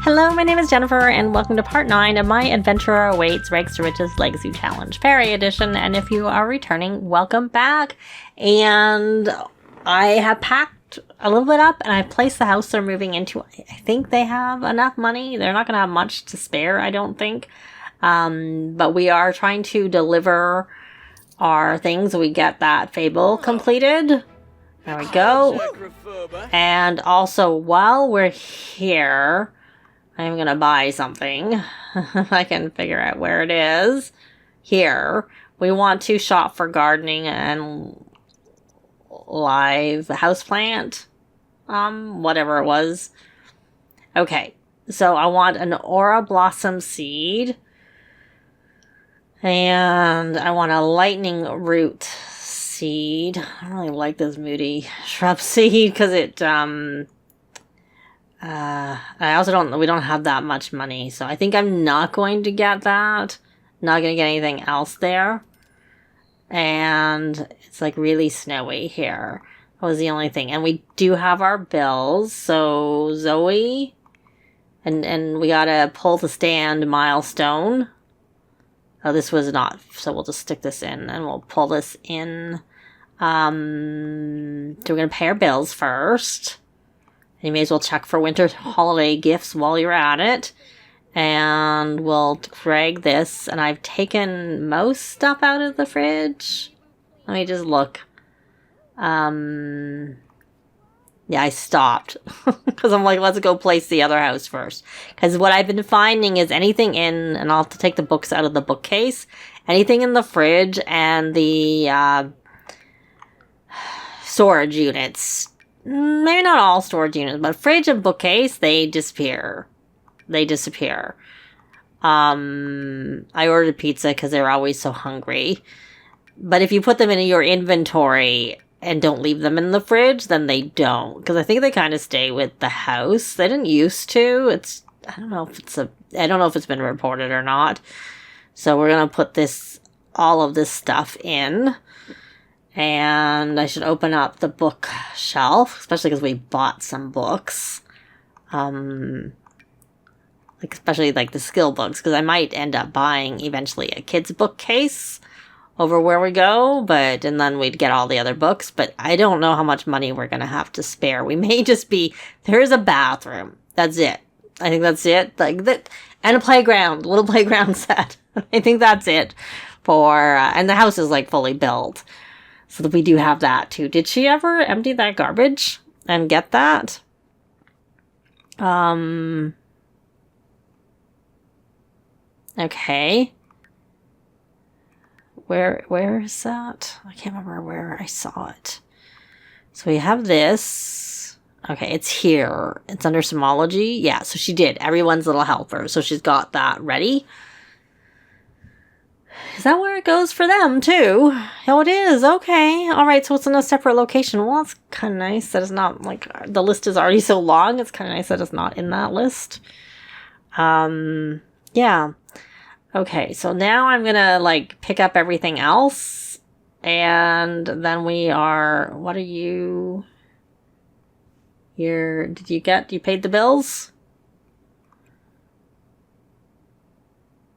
Hello, my name is Jennifer, and welcome to part 9 of my Adventurer Awaits Rags to Riches Legacy Challenge Fairy Edition. And if you are returning, welcome back. And I have packed a little bit up, and I've placed the house they're moving into. I think they have enough money. They're not going to have much to spare, I don't think. But we are trying to deliver our things. We get that fable completed. There we go. And also, while we're here, I'm going to buy something. If I can figure out where it is. Here. We want to shop for gardening and live houseplant. Whatever it was. Okay. So I want an Aura Blossom seed. And I want a lightning root seed. I don't really like this moody shrub seed because it, I also we don't have that much money. So I think I'm not going to get that. Not going to get anything else there. And it's like really snowy here. That was the only thing. And we do have our bills. So Zoe, and we got to pull the stand milestone. Oh, this was not, so we'll just stick this in and we'll pull this in. So we're going to pay our bills first. And you may as well check for winter holiday gifts while you're at it. And we'll drag this, and I've taken most stuff out of the fridge. Let me just look. Yeah, I stopped because I'm like, let's go place the other house first. Because what I've been finding is anything in, and I'll have to take the books out of the bookcase, anything in the fridge and the storage units, maybe not all storage units, but fridge and bookcase, they disappear. They disappear. I ordered pizza because they're always so hungry. But if you put them in your inventory and don't leave them in the fridge, then they don't. Because I think they kind of stay with the house. They didn't used to. I don't know if it's been reported or not. So we're going to put all of this stuff in. And I should open up the bookshelf, especially because we bought some books. Especially like the skill books, because I might end up buying eventually a kid's bookcase over where we go, and then we'd get all the other books, but I don't know how much money we're going to have to spare. We may just there's a bathroom. That's it. I think that's it. Like that, and a little playground set. I think that's it and the house is like fully built. So that we do have that too. Did she ever empty that garbage and get that? Okay. Where is that? I can't remember where I saw it. So we have this. Okay, it's here. It's under Simology. Yeah, so she did. Everyone's little helper. So she's got that ready. Is that where it goes for them, too? Oh, it is. Okay. All right, so it's in a separate location. Well, that's kind of nice that it's not, like, the list is already so long. It's kind of nice that it's not in that list. Yeah. Okay, so now I'm gonna, like, pick up everything else. And then what are you? You paid the bills?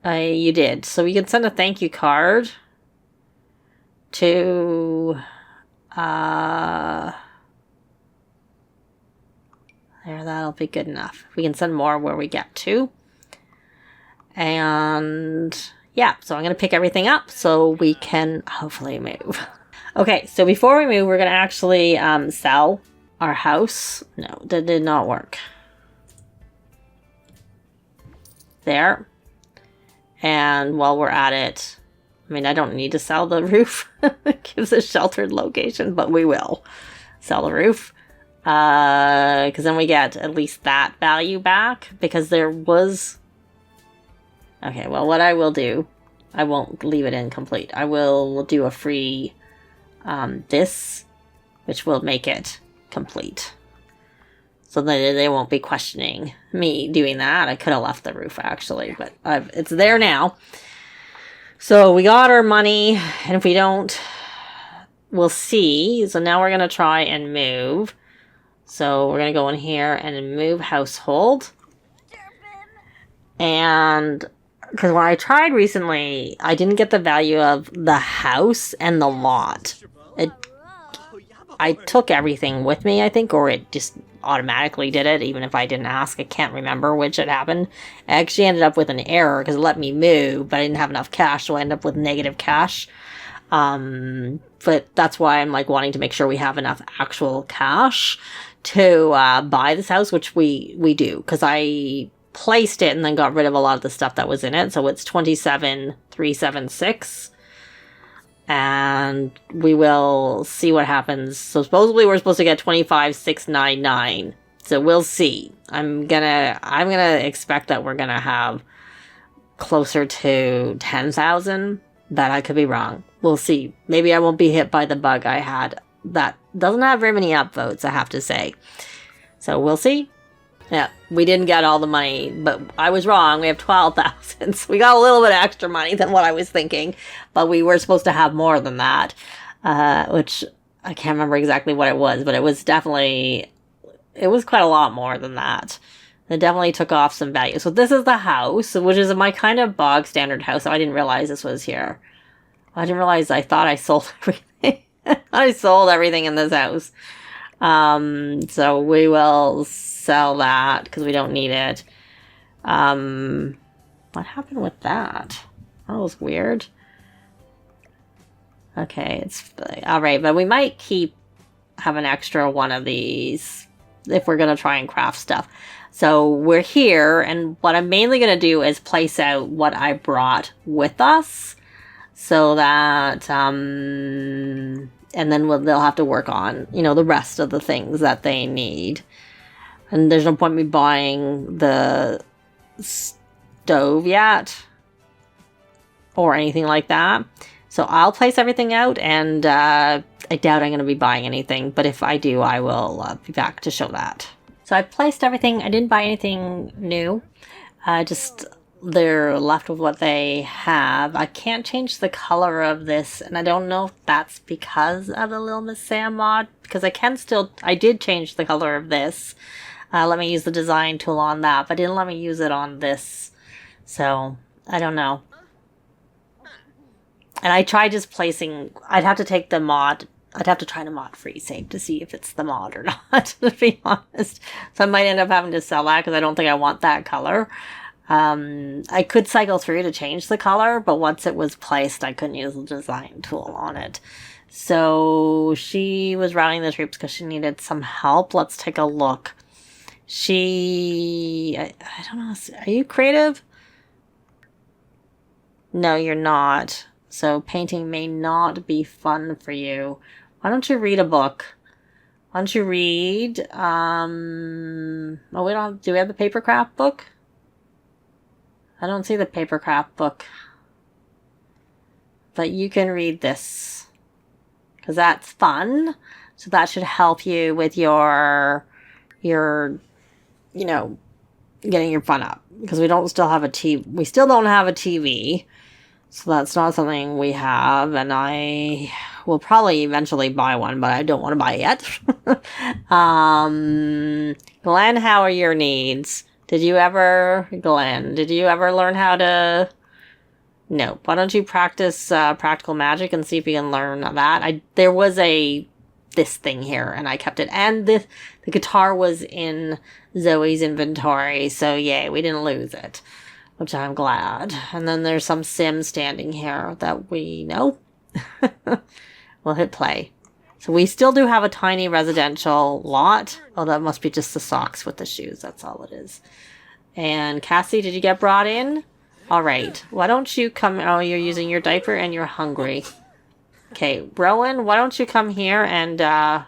You did. So we can send a thank you card to, there, that'll be good enough. We can send more where we get to. And yeah, so I'm going to pick everything up so we can hopefully move. Okay, so before we move, we're going to actually sell our house. No, that did not work. There. And while we're at it, I mean, I don't need to sell the roof. It gives a sheltered location, but we will sell the roof. Because then we get at least that value back. Because there was... Okay, well, what I will do, I won't leave it incomplete. I will do a free this, which will make it complete. So that they won't be questioning me doing that. I could have left the roof, actually, but it's there now. So we got our money, and if we don't, we'll see. So now we're going to try and move. So we're going to go in here and move household. And because when I tried recently, I didn't get the value of the house and the lot. I took everything with me, I think, or it just automatically did it, even if I didn't ask. I can't remember which had happened. I actually ended up with an error because it let me move, but I didn't have enough cash, so I ended up with negative cash. But that's why I'm like wanting to make sure we have enough actual cash to buy this house, which we do, because I placed it and then got rid of a lot of the stuff that was in it. So it's 27,376. And we will see what happens. So supposedly we're supposed to get 25,699. So we'll see. I'm gonna expect that we're gonna have closer to 10,000, but I could be wrong. We'll see. Maybe I won't be hit by the bug I had. That doesn't have very many upvotes, I have to say. So we'll see. Yeah, we didn't get all the money, but I was wrong. We have 12,000. So we got a little bit extra money than what I was thinking, but we were supposed to have more than that, which I can't remember exactly what it was, but it was quite a lot more than that. It definitely took off some value. So this is the house, which is my kind of bog standard house. So I didn't realize this was here. I didn't realize, I thought I sold everything. I sold everything in this house. So we will sell that because we don't need it. What happened with that? That was weird. Okay, it's all right, but we might have an extra one of these if we're gonna try and craft stuff. So we're here, and what I'm mainly gonna do is place out what I brought with us, so that and then they'll have to work on, the rest of the things that they need. And there's no point me buying the stove yet or anything like that. So I'll place everything out, and I doubt I'm going to be buying anything. But if I do, I will be back to show that. So I placed everything. I didn't buy anything new. Just they're left with what they have. I can't change the color of this, and I don't know if that's because of the Little Miss Sam mod, because I did change the color of this. Let me use the design tool on that, but didn't let me use it on this. So, I don't know. And I tried just placing, I'd have to take the mod, I'd have to try the mod free save to see if it's the mod or not, to be honest. So I might end up having to sell that because I don't think I want that color. I could cycle through to change the color, but once it was placed, I couldn't use the design tool on it. So she was routing the troops because she needed some help. Let's take a look. I don't know, are you creative? No, you're not. So painting may not be fun for you. Why don't you read a book? Why don't you read, do we have the papercraft book? I don't see the papercraft book. But you can read this, because that's fun. So that should help you with your getting your fun up. Because we still don't have a TV. So that's not something we have, and I will probably eventually buy one, but I don't want to buy it yet. Glenn, how are your needs? Did you ever learn how to... No. Why don't you practice practical magic and see if you can learn that? There was this thing here, and I kept it. And the guitar was in Zoe's inventory, so yay, we didn't lose it, which I'm glad. And then there's some Sim standing here that we know. We'll hit play. So we still do have a tiny residential lot. Oh, that must be just the socks with the shoes. That's all it is. And Cassie, did you get brought in? All right. Why don't you come... Oh, you're using your diaper and you're hungry. Okay, Rowan, why don't you come here and... Oh,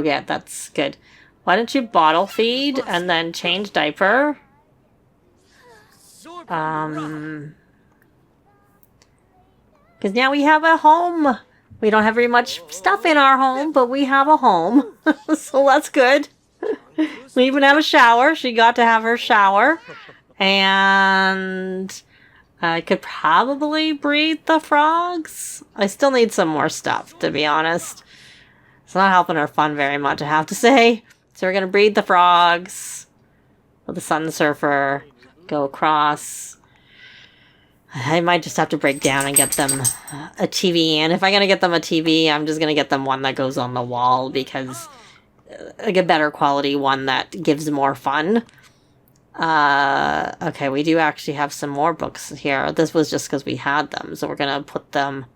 yeah, that's good. Why don't you bottle feed and then change diaper? Because now we have a home. We don't have very much stuff in our home, but we have a home. So that's good. We even have a shower. She got to have her shower. And I could probably breed the frogs. I still need some more stuff, to be honest. It's not helping her fun very much, I have to say. So we're going to breed the frogs with the sun surfer. go across. I might just have to break down and get them a TV. And if I'm going to get them a TV, I'm just going to get them one that goes on the wall, because like a better quality one that gives more fun. Okay, we do actually have some more books here. This was just because we had them, so we're going to put them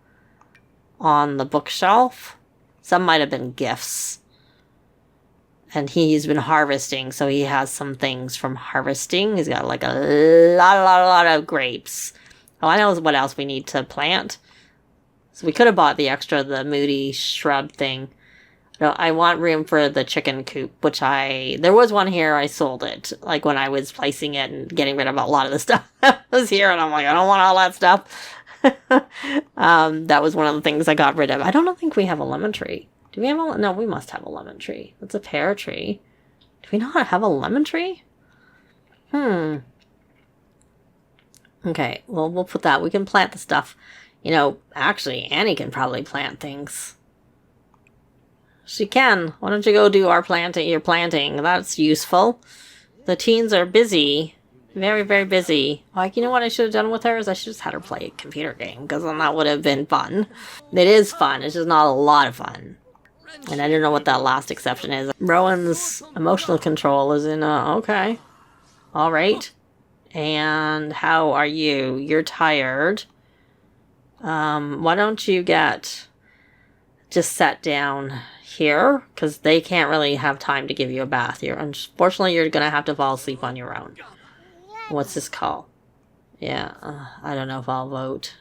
on the bookshelf. Some might have been gifts. And he's been harvesting, so he has some things from harvesting. He's got like a lot of grapes. Oh, I know what else we need to plant. So we could have bought the moody shrub thing. No, I want room for the chicken coop, which there was one here, I sold it. Like when I was placing it and getting rid of a lot of the stuff that was here, and I'm like, I don't want all that stuff. That was one of the things I got rid of. I don't think we have a lemon tree. Do we have no, we must have a lemon tree. That's a pear tree. Do we not have a lemon tree? Okay, well, we'll put that. We can plant the stuff. You know, actually, Annie can probably plant things. She can. Why don't you go do your planting? That's useful. The teens are busy. Very, very busy. Like, you know what I should have done with her is I should have just had her play a computer game, because then that would have been fun. It is fun. It's just not a lot of fun. And I don't know what that last exception is. Rowan's emotional control is in, okay. All right. And how are you? You're tired. Why don't you just set down here? Because they can't really have time to give you a bath here. Unfortunately, you're going to have to fall asleep on your own. What's this call? Yeah, I don't know if I'll vote.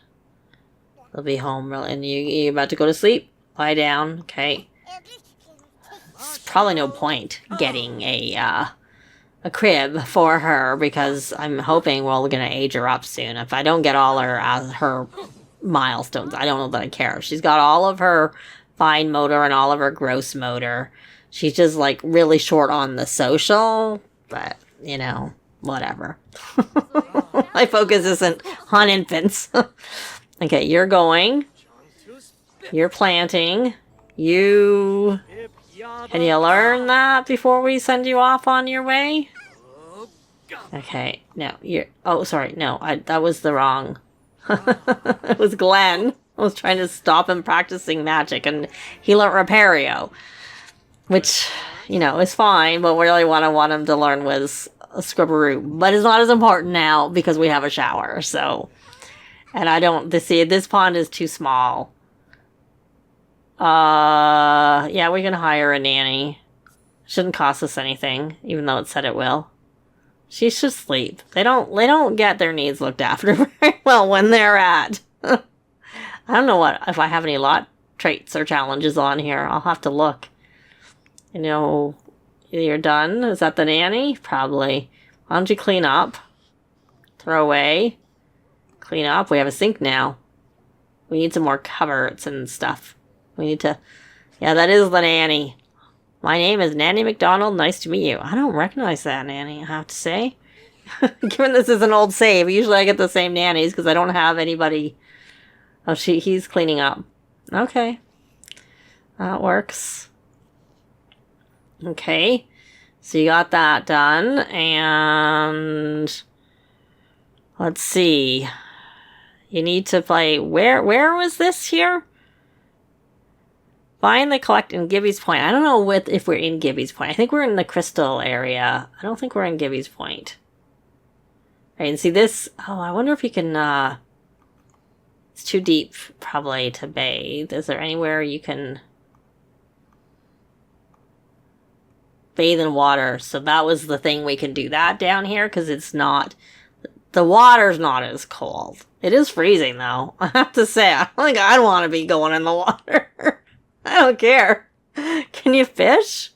They'll be home, really. And you about to go to sleep? Lie down. Okay. There's probably no point getting a crib for her, because I'm hoping we're going to age her up soon. If I don't get all her milestones, I don't know that I care. She's got all of her fine motor and all of her gross motor. She's just like really short on the social, but you know, whatever. My focus isn't on infants. Okay, you're going. You're planting. Can you learn that before we send you off on your way? Okay, no, oh, sorry, no, that was the wrong. It was Glenn. I was trying to stop him practicing magic, and he learned Repario, which, you know, is fine, but really what I want him to learn was a Scribberoo. But it's not as important now because we have a shower, so. And this pond is too small. Yeah, we can hire a nanny. Shouldn't cost us anything, even though it said it will. She should sleep. They don't get their needs looked after very well when they're at. I don't know if I have any lot traits or challenges on here. I'll have to look. You know, you're done. Is that the nanny? Probably. Why don't you clean up? Throw away. Clean up. We have a sink now. We need some more cupboards and stuff. We need to... Yeah, that is the nanny. My name is Nanny McDonald. Nice to meet you. I don't recognize that nanny, I have to say. Given this is an old save, usually I get the same nannies because I don't have anybody... Oh, he's cleaning up. Okay. That works. Okay. So you got that done. And... Let's see. You need to play... Where was this here? Find the collect in Gibbi's Point. I don't know if we're in Gibbi's Point. I think we're in the crystal area. I don't think we're in Gibbi's Point. Right, and see this... Oh, I wonder if you can... It's too deep, probably, to bathe. Is there anywhere you can... bathe in water? So that was the thing. We can do that down here, because it's not... The water's not as cold. It is freezing, though. I have to say, I don't think I'd want to be going in the water. I don't care. Can you fish?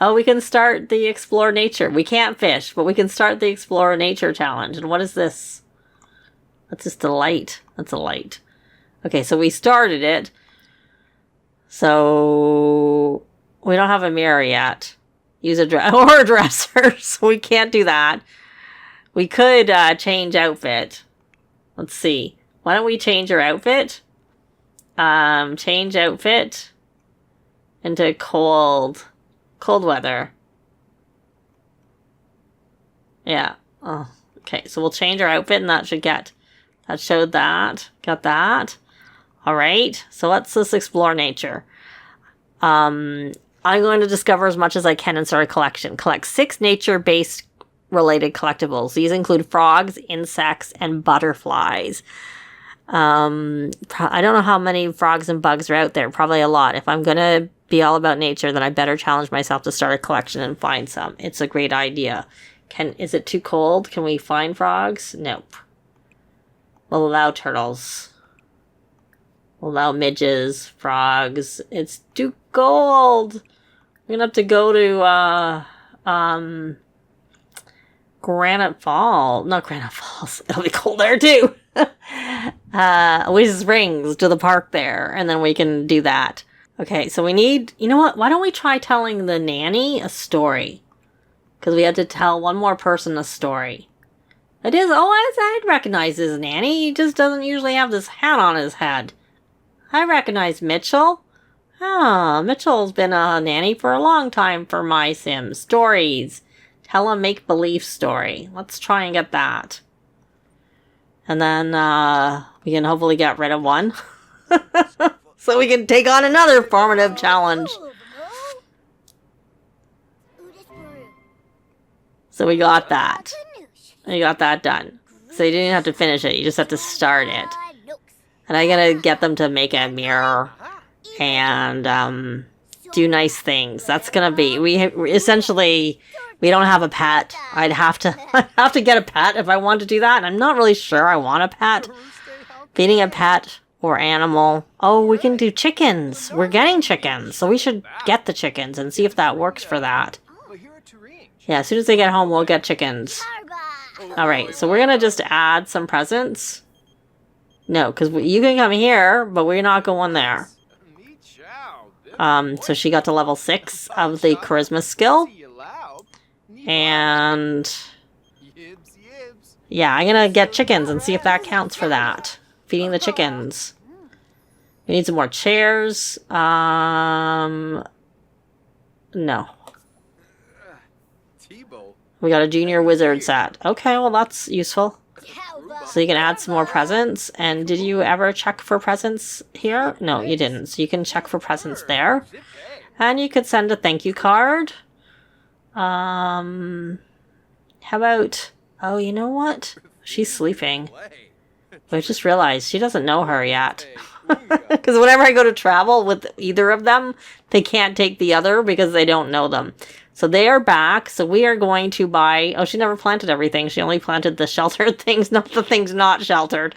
Oh, we can start the Explore Nature. We can't fish, but we can start the Explore Nature challenge. And what is this? That's just a light. That's a light. Okay, so we started it. So we don't have a mirror yet. Use a dresser, so we can't do that. We could change outfit. Let's see. Why don't we change our outfit? Change outfit into cold weather. Yeah. Oh, okay, so we'll change our outfit and that showed that. Got that. All right, so let's just explore nature. I'm going to discover as much as I can and start a collection. Collect 6 nature-based related collectibles. These include frogs, insects, and butterflies. I don't know how many frogs and bugs are out there. Probably a lot. If I'm going to be all about nature, then I better challenge myself to start a collection and find some. It's a great idea. Is it too cold? Can we find frogs? Nope. We'll allow turtles. We'll allow midges, frogs. It's too cold. We're gonna have to go to Granite Falls. Not Granite Falls. It'll be cold there too. Oasis Springs, to the park there, and then we can do that. Okay, so we need, you know what? Why don't we try telling the nanny a story? Because we had to tell one more person a story. It is, I recognize his nanny. He just doesn't usually have this hat on his head. I recognize Mitchell. Ah, Mitchell's been a nanny for a long time for my Sims. Stories. Tell a make-believe story. Let's try and get that. And then we can hopefully get rid of one. So we can take on another formative challenge. So we got that. We got that done. So you didn't have to finish it. You just have to start it. And I'm going to get them to make a mirror and do nice things. That's going to be... We don't have a pet. I'd have to get a pet if I want to do that. And I'm not really sure I want a pet. Feeding a pet or animal. Oh, we can do chickens. We're getting chickens. So we should get the chickens and see if that works for that. Yeah, as soon as they get home, we'll get chickens. Alright, so we're going to just add some presents. No, because you can come here, but we're not going there. So she got to level 6 of the charisma skill. And yeah, I'm going to get chickens and see if that counts for that. Feeding the chickens. We need some more chairs. No. We got a junior wizard set. Okay, well that's useful. So you can add some more presents. And did you ever check for presents here? No, you didn't. So you can check for presents there. And you could send a thank you card. How about... Oh, you know what? She's sleeping. I just realized she doesn't know her yet. Because whenever I go to travel with either of them, they can't take the other because they don't know them. So they are back. So we are going to buy... Oh, she never planted everything. She only planted the sheltered things, not the things not sheltered.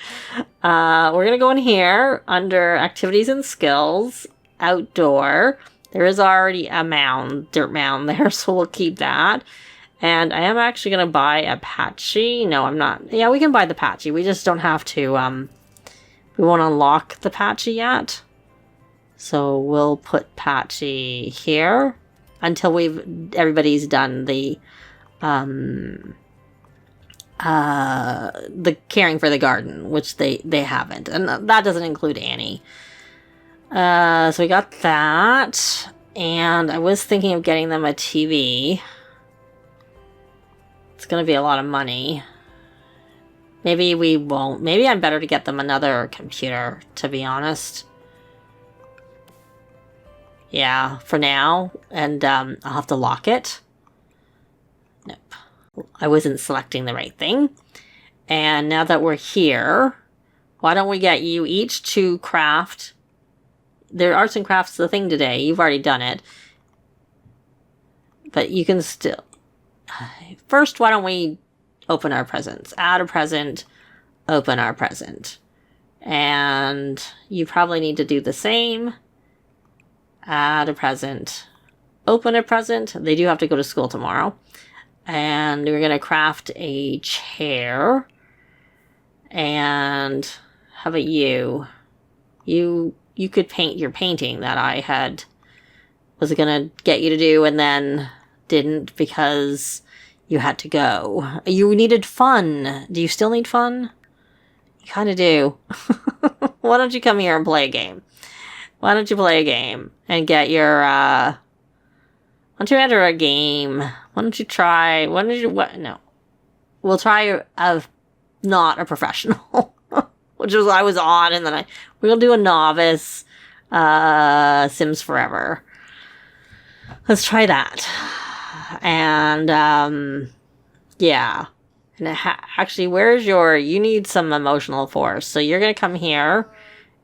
We're going to go in here under activities and skills, outdoor. There is already a dirt mound there, so we'll keep that. And I am actually going to buy a patchy. No, I'm not. Yeah, we can buy the patchy. We just don't have to, we won't unlock the patchy yet. So we'll put patchy here until everybody's done the caring for the garden, which they haven't. And that doesn't include Annie. So we got that. And I was thinking of getting them a TV. It's going to be a lot of money. Maybe we won't. Maybe I'm better to get them another computer, to be honest. Yeah, for now. And I'll have to lock it. Nope. I wasn't selecting the right thing. And now that we're here, why don't we get you each to craft... Their arts and crafts the thing today. You've already done it. But you can still... First, why don't we open our presents? Add a present, open our present. And you probably need to do the same. Add a present, open a present. They do have to go to school tomorrow. And we're going to craft a chair. And how about you? You could paint your painting that I was going to get you to do and then didn't because you had to go. You needed fun. Do you still need fun? You kind of do. Why don't you come here and play a game? Why don't you play a game and get your, why don't you enter a game? Why don't you try, no. we'll try not a professional, which was I was on, and then we're gonna do a novice Sims Forever. Let's try that. And yeah. And actually, where's you need some emotional force, so you're gonna come here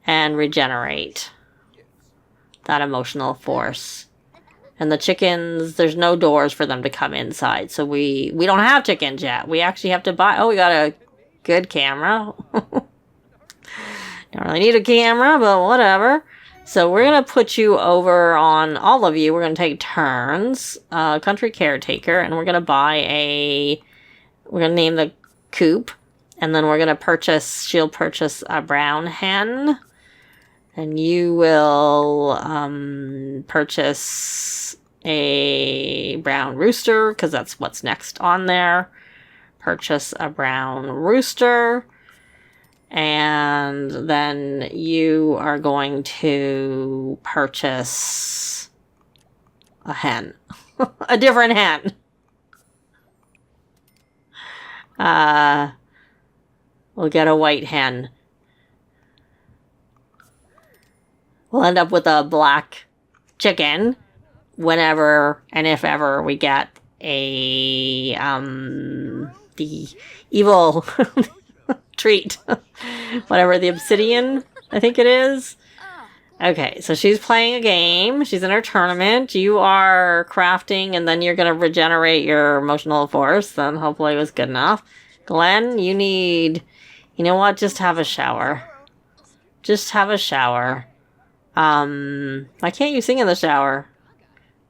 and regenerate that emotional force. And the chickens, there's no doors for them to come inside. So we don't have chickens yet. We actually have to buy... Oh, we got a good camera. Don't really need a camera, but whatever. So we're going to put you over on... All of you, we're going to take turns. Country caretaker. And we're going to buy a... We're going to name the coop. And then we're going to purchase... She'll purchase a brown hen. And you will purchase a brown rooster, because that's what's next on there. Purchase a brown rooster. And then you are going to purchase a hen. A different hen. We'll get a white hen. We'll end up with a black chicken whenever and if ever we get a the evil treat. Whatever, the obsidian, I think it is. Okay, so she's playing a game. She's in her tournament. You are crafting, and then you're going to regenerate your emotional force. Then hopefully it was good enough. Glenn, you need... You know what? Just have a shower. Just have a shower. Why can't you sing in the shower?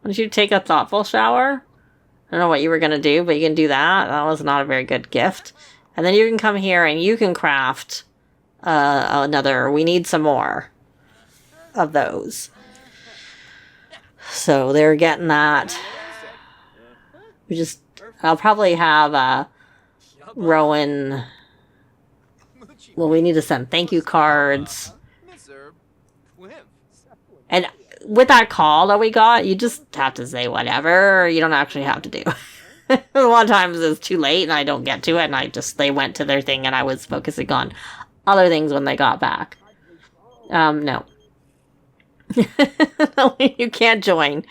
Why don't you take a thoughtful shower? I don't know what you were going to do, but you can do that. That was not a very good gift. And then you can come here and you can craft another. We need some more of those. So they're getting that. I'll probably have Rowan. Well, we need to send thank you cards. And with that call that we got, you just have to say whatever. You don't actually have to do. A lot of times it's too late and I don't get to it, and they went to their thing and I was focusing on other things when they got back. No. You can't join.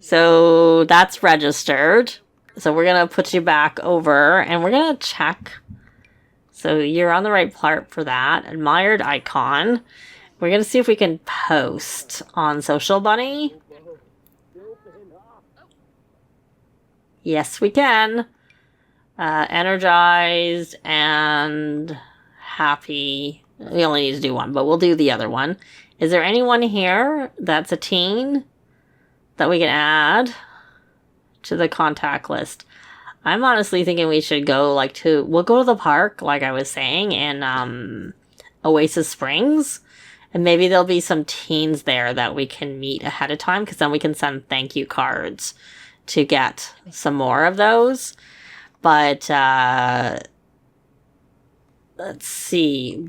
So that's registered. So we're going to put you back over and we're going to check. So you're on the right part for that. Admired icon. We're going to see if we can post on Social Bunny. Yes, we can. Energized and happy. We only need to do one, but we'll do the other one. Is there anyone here that's a teen that we can add to the contact list? I'm honestly thinking we should go we'll go to the park, like I was saying, in Oasis Springs. And maybe there'll be some teens there that we can meet ahead of time, because then we can send thank you cards to get some more of those. But let's see.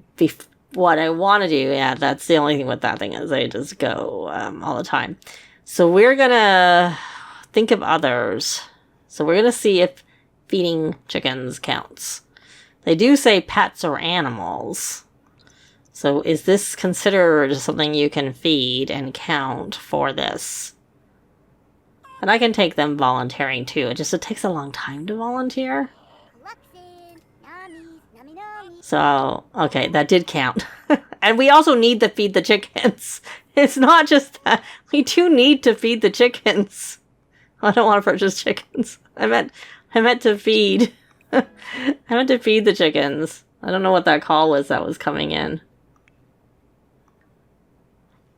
What I want to do, yeah, that's the only thing with that thing is I just go all the time. So we're going to think of others. So we're going to see if feeding chickens counts. They do say pets or animals. So is this considered something you can feed and count for this? And I can take them volunteering too. It takes a long time to volunteer. So, okay, that did count. And we also need to feed the chickens. It's not just that. We do need to feed the chickens. I don't want to purchase chickens. I meant to feed. I meant to feed the chickens. I don't know what that call was that was coming in.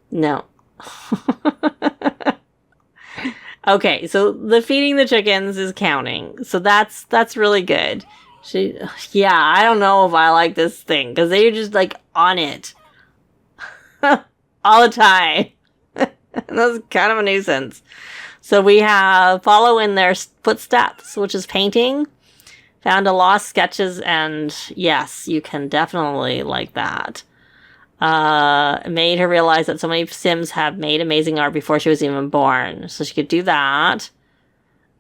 No. Okay, so the feeding the chickens is counting. So that's really good. Yeah, I don't know if I like this thing, because they're just on it all the time. That's kind of a nuisance. So we have follow in their footsteps, which is painting. Found a lost sketches, and yes, you can definitely like that. Made her realize that so many Sims have made amazing art before she was even born. So she could do that.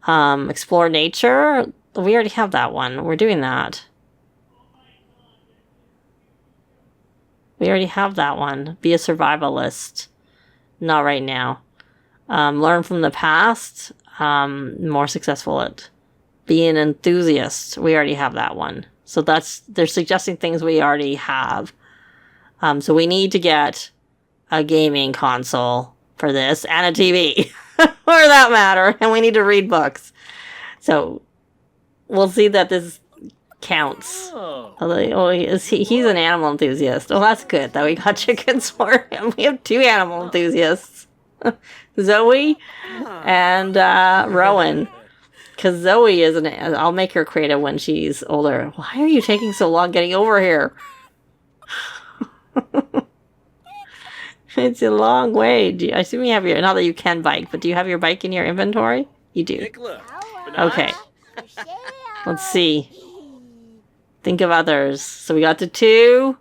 Explore nature. We already have that one. We're doing that. We already have that one. Be a survivalist. Not right now. Learn from the past. More successful at be an enthusiast. We already have that one. So they're suggesting things we already have. So we need to get a gaming console for this and a TV for that matter. And we need to read books. So we'll see that this counts. Oh, he's an animal enthusiast. Oh, that's good that we got chickens for him. We have 2 animal enthusiasts. Zoe and Rowan. Because Zoe is I'll make her creative when she's older. Why are you taking so long getting over here? It's a long way. I assume you have your... Not that you can bike, but do you have your bike in your inventory? You do. Okay. Let's see. Think of others. So we got to 2.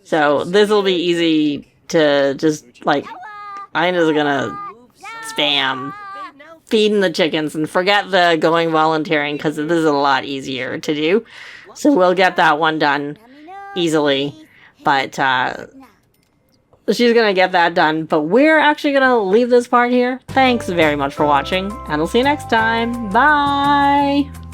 So this will be easy to just, like... I'm just gonna spam feeding the chickens and forget the going volunteering because this is a lot easier to do. So we'll get that one done easily. But she's gonna get that done. But we're actually gonna leave this part here. Thanks very much for watching, and I'll see you next time. Bye!